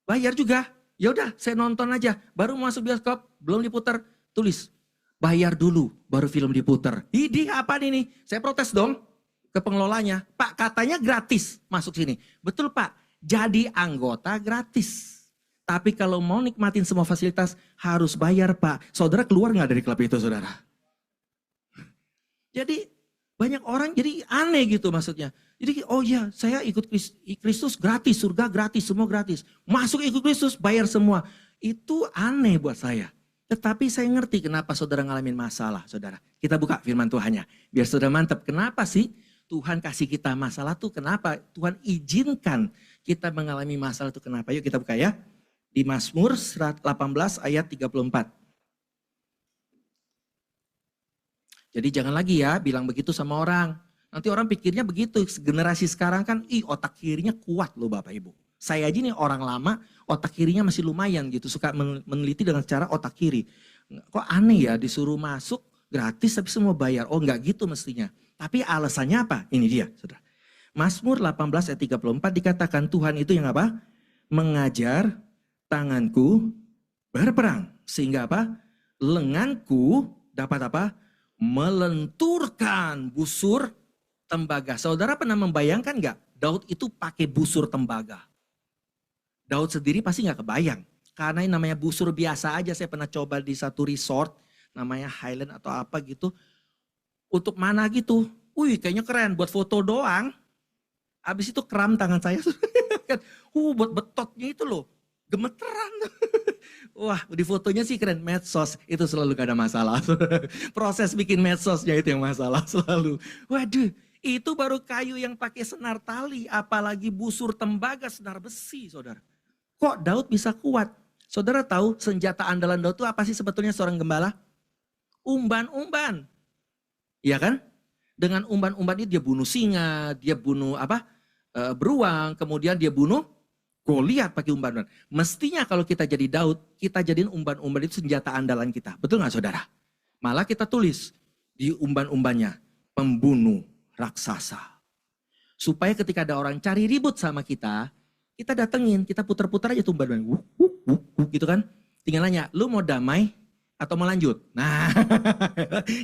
Bayar juga. Ya udah, saya nonton aja. Baru masuk bioskop, belum diputar, tulis bayar dulu, baru film diputar. Ini apa nih? Saya protes dong ke pengelolanya. Pak, katanya gratis masuk sini. Betul Pak, jadi anggota gratis. Tapi kalau mau nikmatin semua fasilitas harus bayar Pak. Saudara keluar nggak dari klub itu saudara? Jadi banyak orang jadi aneh gitu maksudnya. Jadi oh ya saya ikut Kristus gratis, surga gratis, semua gratis. Masuk ikut Kristus bayar semua. Itu aneh buat saya. Tetapi saya ngerti kenapa saudara ngalamin masalah saudara. Kita buka firman Tuhannya. Biar saudara mantap. Kenapa sih Tuhan kasih kita masalah tuh kenapa? Tuhan izinkan kita mengalami masalah itu kenapa? Yuk kita buka ya. Di Mazmur 18 ayat 34. Jadi jangan lagi ya bilang begitu sama orang. Nanti orang pikirnya begitu. Generasi sekarang kan otak kirinya kuat loh Bapak Ibu. Saya aja nih orang lama otak kirinya masih lumayan gitu. Suka meneliti dengan cara otak kiri. Kok aneh ya disuruh masuk gratis tapi semua bayar. Oh enggak gitu mestinya. Tapi alasannya apa? Ini dia saudara. Mazmur 18 ayat 34 dikatakan Tuhan itu yang apa? Mengajar tanganku berperang. Sehingga apa? Lenganku dapat apa? Melenturkan busur tembaga. Saudara pernah membayangkan nggak? Daud itu pakai busur tembaga. Daud sendiri pasti nggak kebayang. Karena ini namanya busur biasa aja. Saya pernah coba di satu resort. Namanya Highland atau apa gitu. Untuk mana gitu. Wih kayaknya keren. Buat foto doang. Habis itu kram tangan saya. Buat betotnya itu loh. Gemeteran. Wah di fotonya sih keren. Medsos itu selalu gak ada masalah. Proses bikin medsosnya itu yang masalah selalu. Waduh itu baru kayu yang pakai senar tali. Apalagi busur tembaga senar besi saudara. Kok Daud bisa kuat? Saudara tahu senjata andalan Daud itu apa sih sebetulnya seorang gembala? Umban-umban. Iya kan? Dengan umban-umban ini dia bunuh singa. Dia bunuh beruang. Kemudian dia bunuh Goliat pakai umban-umban. Mestinya kalau kita jadi Daud, kita jadiin umban-umban itu senjata andalan kita. Betul nggak saudara? Malah kita tulis di umban-umbannya, pembunuh raksasa. Supaya ketika ada orang cari ribut sama kita datengin, kita putar-putar aja tuh umban-umban. Gitu kan. Tinggal nanya, lu mau damai atau mau lanjut? Nah,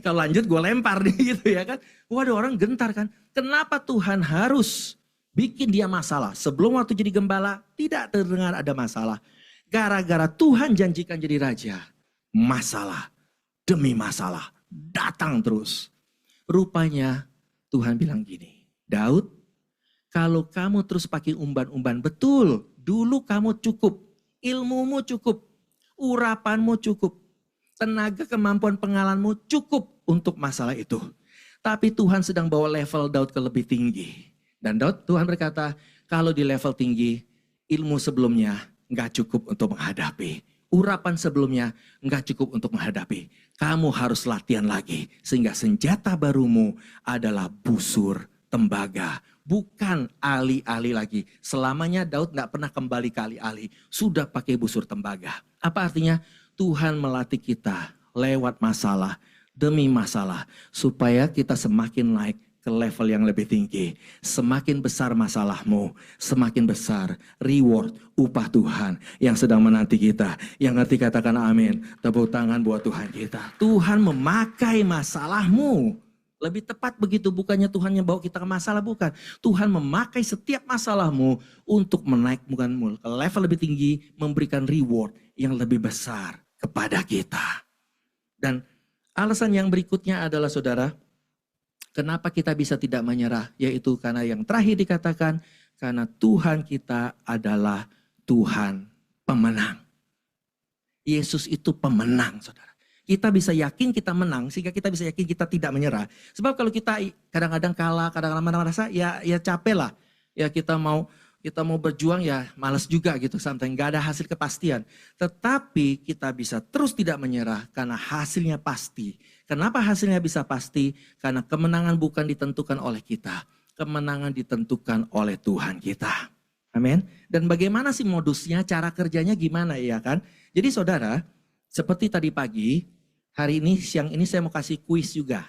kalau lanjut gue lempar nih gitu ya kan. Waduh orang gentar kan. Kenapa Tuhan harus bikin dia masalah. Sebelum waktu jadi gembala, tidak terdengar ada masalah. Gara-gara Tuhan janjikan jadi raja, masalah demi masalah datang terus. Rupanya Tuhan bilang gini, Daud, kalau kamu terus pakai umban-umban, betul, dulu kamu cukup, ilmumu cukup, urapanmu cukup, tenaga kemampuan pengalamanmu cukup untuk masalah itu. Tapi Tuhan sedang bawa level Daud ke lebih tinggi. Dan Tuhan berkata, kalau di level tinggi, ilmu sebelumnya nggak cukup untuk menghadapi. Urapan sebelumnya nggak cukup untuk menghadapi. Kamu harus latihan lagi. Sehingga senjata barumu adalah busur tembaga. Bukan ali-ali lagi. Selamanya Daud nggak pernah kembali ke ali-ali. Sudah pakai busur tembaga. Apa artinya? Tuhan melatih kita lewat masalah demi masalah. Supaya kita semakin naik ke level yang lebih tinggi. Semakin besar masalahmu, semakin besar reward upah Tuhan yang sedang menanti kita. Yang ngerti katakan amin. Tepuk tangan buat Tuhan kita. Tuhan memakai masalahmu. Lebih tepat begitu, bukannya Tuhan yang bawa kita ke masalah, bukan. Tuhan memakai setiap masalahmu untuk menaikkanmu ke level lebih tinggi, memberikan reward yang lebih besar kepada kita. Dan alasan yang berikutnya adalah saudara, kenapa kita bisa tidak menyerah? Yaitu karena yang terakhir dikatakan, karena Tuhan kita adalah Tuhan pemenang. Yesus itu pemenang, saudara. Kita bisa yakin kita menang, sehingga kita bisa yakin kita tidak menyerah. Sebab kalau kita kadang-kadang kalah, kadang-kadang merasa ya capek lah. Ya kita mau berjuang ya malas juga gitu. Sometimes gak ada hasil kepastian. Tetapi kita bisa terus tidak menyerah karena hasilnya pasti. Kenapa hasilnya bisa pasti? Karena kemenangan bukan ditentukan oleh kita. Kemenangan ditentukan oleh Tuhan kita. Amin. Dan bagaimana sih modusnya, cara kerjanya gimana ya kan? Jadi saudara, seperti tadi pagi, hari ini, siang ini saya mau kasih kuis juga.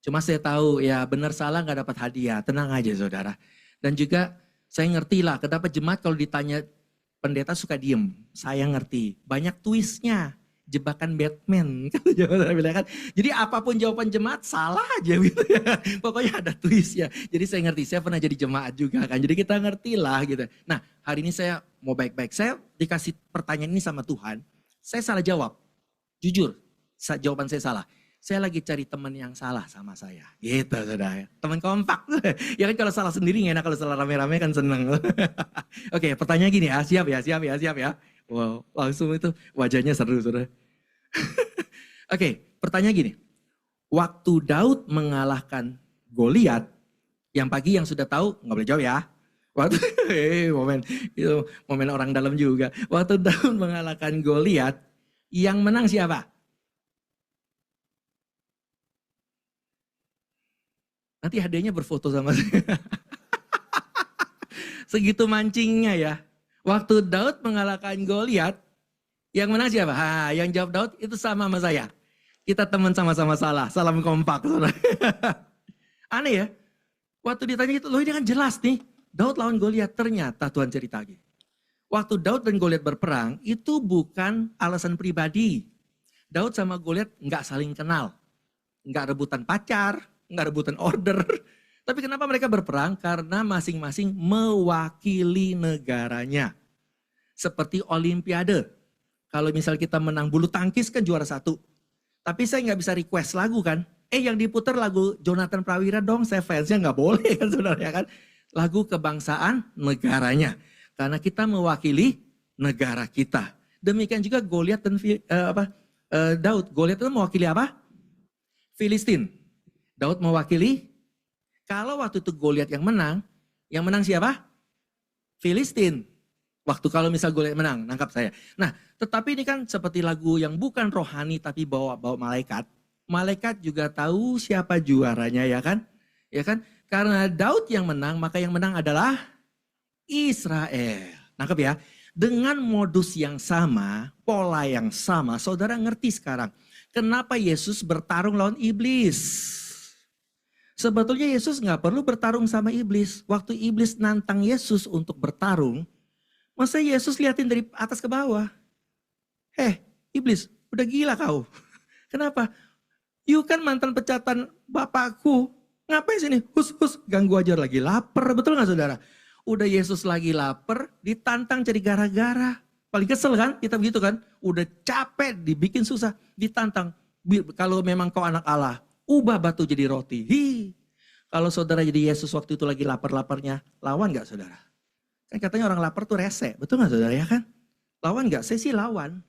Cuma saya tahu ya benar salah gak dapat hadiah. Tenang aja saudara. Dan juga saya ngerti lah kenapa jemaat kalau ditanya pendeta suka diem, saya ngerti. Banyak twistnya, jebakan Batman. Jadi apapun jawaban jemaat salah aja gitu ya. Pokoknya ada twistnya. Jadi saya ngerti, saya pernah jadi jemaat juga kan. Jadi kita ngerti lah gitu. Nah hari ini saya mau baik-baik. Saya dikasih pertanyaan ini sama Tuhan. Saya salah jawab. Jujur, jawaban saya salah. Saya lagi cari teman yang salah sama saya. Gitu saudara. Teman kompak. Ya kan kalau salah sendiri gak enak, kalau salah rame-rame kan seneng. Oke, pertanyaan gini ya. Siap ya. Wow, langsung itu wajahnya seru saudara. Oke, pertanyaan gini. Waktu Daud mengalahkan Goliat, yang pagi yang sudah tahu nggak boleh jawab ya. Waktu momen orang dalam juga. Waktu Daud mengalahkan Goliat, yang menang siapa? Nanti hadiahnya berfoto sama saya. Segitu mancingnya ya. Waktu Daud mengalahkan Goliat, yang menang siapa? Yang jawab Daud itu sama saya. Kita teman sama-sama salah. Salam kompak. Aneh ya. Waktu ditanya itu, loh ini kan jelas nih. Daud lawan Goliat, ternyata Tuhan cerita lagi. Waktu Daud dan Goliat berperang, itu bukan alasan pribadi. Daud sama Goliat nggak saling kenal. Nggak rebutan pacar, nggak rebutan order. Tapi kenapa mereka berperang? Karena masing-masing mewakili negaranya. Seperti Olimpiade. Kalau misal kita menang bulu tangkis kan juara 1. Tapi saya nggak bisa request lagu kan. Yang diputar lagu Jonathan Prawira dong, saya fansnya nggak boleh kan saudara ya kan. Lagu kebangsaan negaranya. Karena kita mewakili negara kita. Demikian juga Goliat dan Daud. Goliat itu mewakili apa? Filistin. Daud mewakili, kalau waktu itu Goliat yang menang siapa? Filistin. Waktu kalau misal Goliat menang, nangkap saya. Nah, tetapi ini kan seperti lagu yang bukan rohani tapi bawa malaikat. Malaikat juga tahu siapa juaranya ya kan? Ya kan? Karena Daud yang menang, maka yang menang adalah Israel. Nangkap ya? Dengan modus yang sama, pola yang sama, saudara ngerti sekarang. Kenapa Yesus bertarung lawan iblis? Sebetulnya Yesus nggak perlu bertarung sama iblis. Waktu iblis nantang Yesus untuk bertarung, masa Yesus liatin dari atas ke bawah? Iblis, udah gila kau. Kenapa? You kan mantan pecatan bapakku. Ngapain sini? Hus, ganggu aja lagi lapar. Betul nggak saudara? Udah Yesus lagi lapar, ditantang cari gara-gara. Paling kesel kan? Kita begitu kan? Udah capek, dibikin susah, ditantang. Kalau memang kau anak Allah, ubah batu jadi roti. Kalau saudara jadi Yesus waktu itu lagi lapar-laparnya, lawan gak saudara? Kan katanya orang lapar tuh rese, betul gak saudara ya kan? Lawan gak? Saya sih lawan,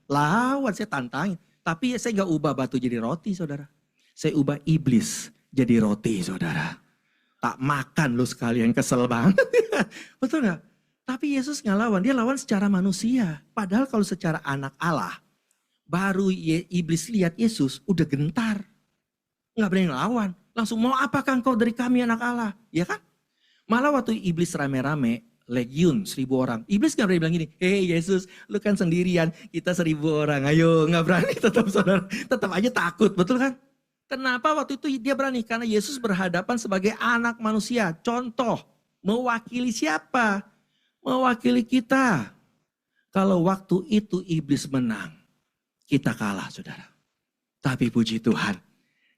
saya tantangin. Tapi saya gak ubah batu jadi roti saudara. Saya ubah iblis jadi roti saudara. Tak makan lu sekalian, kesel banget. Betul gak? Tapi Yesus gak lawan, dia lawan secara manusia. Padahal kalau secara anak Allah, baru iblis lihat Yesus udah gentar. Nggak berani lawan. Langsung mau apakah engkau dari kami anak Allah? Ya kan? Malah waktu iblis rame-rame, legiun 1000 orang. Iblis nggak berani bilang gini, Yesus lu kan sendirian, kita 1000 orang. Ayo nggak berani tetap saudara. Tetap aja takut, betul kan? Kenapa waktu itu dia berani? Karena Yesus berhadapan sebagai anak manusia. Contoh, mewakili siapa? Mewakili kita. Kalau waktu itu iblis menang, kita kalah saudara. Tapi puji Tuhan.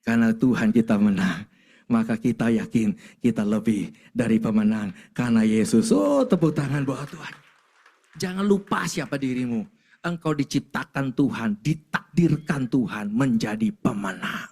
Karena Tuhan kita menang, maka kita yakin kita lebih dari pemenang. Karena Yesus, tepuk tangan buat Tuhan. Jangan lupa siapa dirimu. Engkau diciptakan Tuhan, ditakdirkan Tuhan menjadi pemenang.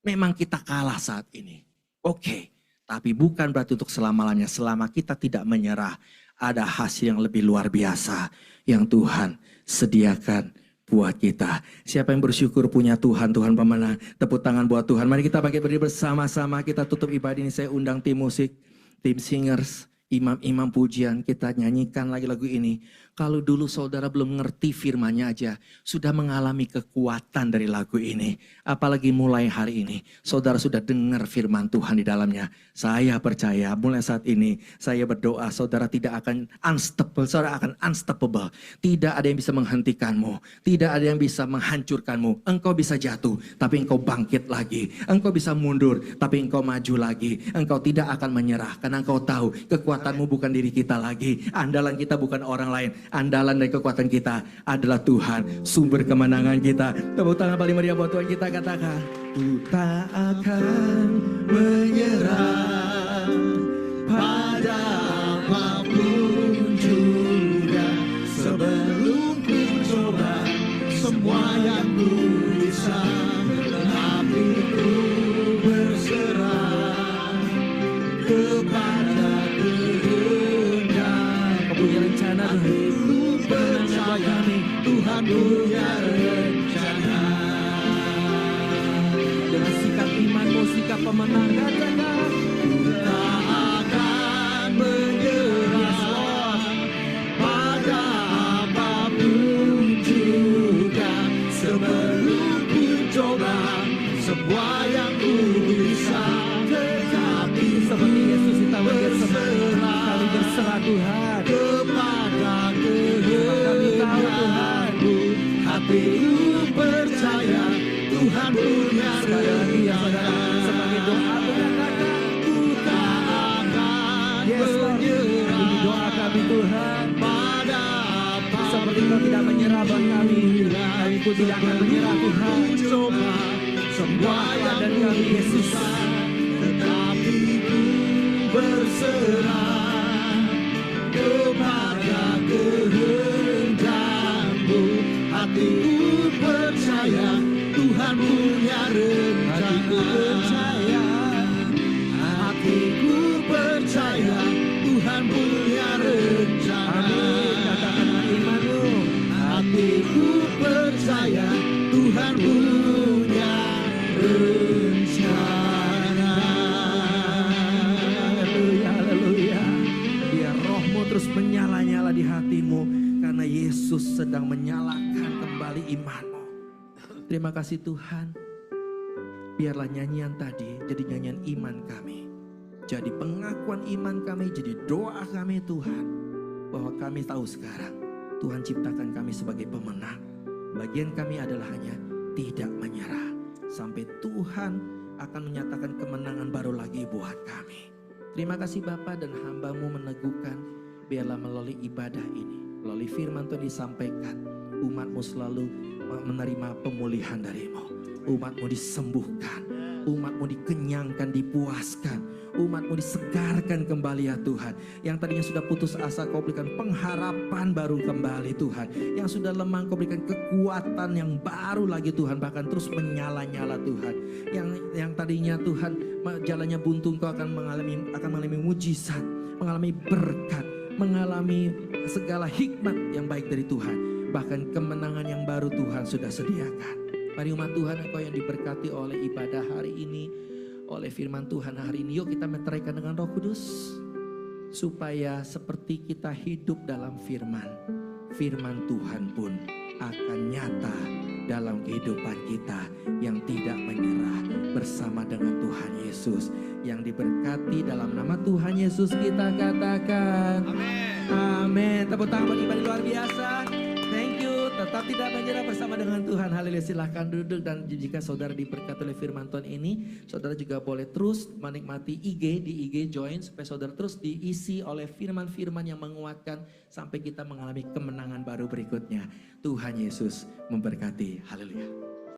Memang kita kalah saat ini. Oke, tapi bukan berarti untuk selama-lamanya. Selama kita tidak menyerah, ada hasil yang lebih luar biasa yang Tuhan sediakan buat kita. Siapa yang bersyukur punya Tuhan, Tuhan pemenang. Tepuk tangan buat Tuhan. Mari kita bangkit berdiri bersama-sama. Kita tutup ibadah ini. Saya undang tim musik, tim singers, imam-imam pujian. Kita nyanyikan lagi lagu ini. Kalau dulu saudara belum ngerti firman-Nya aja, sudah mengalami kekuatan dari lagu ini. Apalagi mulai hari ini, saudara sudah dengar firman Tuhan di dalamnya. Saya percaya mulai saat ini, saya berdoa saudara tidak akan unstoppable, saudara akan unstoppable. Tidak ada yang bisa menghentikanmu, tidak ada yang bisa menghancurkanmu. Engkau bisa jatuh, tapi engkau bangkit lagi. Engkau bisa mundur, tapi engkau maju lagi. Engkau tidak akan menyerah, karena engkau tahu kekuatan kekuatanmu bukan diri kita lagi. Andalan kita bukan orang lain. Andalan dan kekuatan kita adalah Tuhan. Sumber kemenangan kita. Tepuk tangan paling meriah buat Tuhan kita, katakan. Ku tak akan menyerah pada apapun juga. Sebelum ku coba semua yang ku bisa, tetapi ku berserah kepada kehendak. Kau punya rencana, ku percaya Tuhan punya rencana. Dengan sikap imanmu, sikap pemenang, katakan ku tak akan menyerah pada apapun juga. Sebelum ku coba semua yang ku bisa, tetapi seperti Yesus di taman Getsemani, kami berserah Tuhan kepada kehendak. Kami tahu Tuhanku, hatiku percaya Tuhan punya rencana. Sebagai doa mengatakan ku tak akan menyerah. Ini doa kami Tuhan, pada apa seperti Kau tidak menyerah buat kami, kami pun tidak akan menyerah Tuhan. Coba semua yang kami Yesus, tetapi ku berserah kepada kehendak-Mu. Hatiku percaya Tuhan punya rencana. Hatiku percaya Tuhan punya rencana. Amin. Katakan imanmu. Hatiku percaya Tuhan punya rencana. Haleluya, haleluya. Biar rohmu terus menyala-nyala di hatimu, karena Yesus sedang menyalakan kembali imanmu. Terima kasih Tuhan. Biarlah nyanyian tadi jadi nyanyian iman kami, jadi pengakuan iman kami, jadi doa kami Tuhan, bahwa kami tahu sekarang Tuhan ciptakan kami sebagai pemenang. Bagian kami adalah hanya tidak menyerah sampai Tuhan akan menyatakan kemenangan baru lagi buat kami. Terima kasih Bapa, dan hamba-Mu meneguhkan, biarlah melalui ibadah ini, melalui firman Tuhan disampaikan, umat-Mu selalu menerima pemulihan dari-Mu. Umat-Mu disembuhkan, umat-Mu dikenyangkan, dipuaskan, umat-Mu disegarkan kembali ya Tuhan. Yang tadinya sudah putus asa, Kau berikan pengharapan baru kembali Tuhan. Yang sudah lemah, Kau berikan kekuatan yang baru lagi Tuhan, bahkan terus menyala-nyala Tuhan. Yang tadinya Tuhan jalannya buntu, Kau akan mengalami mujizat, mengalami berkat, mengalami segala hikmat yang baik dari Tuhan. Bahkan kemenangan yang baru Tuhan sudah sediakan. Mari umat Tuhan, Engkau yang diberkati oleh ibadah hari ini, oleh firman Tuhan hari ini, yuk kita meteraikan dengan Roh Kudus, supaya seperti kita hidup dalam firman, firman Tuhan pun akan nyata dalam kehidupan kita yang tidak menyerah bersama dengan Tuhan Yesus. Yang diberkati dalam nama Tuhan Yesus kita katakan amin. Amin. Tepuk tangan bagi ibadah luar biasa. Thank you. Tetap tidak menyerah bersama dengan Tuhan. Haleluya. Silahkan duduk, dan jika saudara diberkati oleh firman Tuhan ini, saudara juga boleh terus menikmati di IG join, supaya saudara terus diisi oleh firman-firman yang menguatkan sampai kita mengalami kemenangan baru berikutnya. Tuhan Yesus memberkati. Haleluya.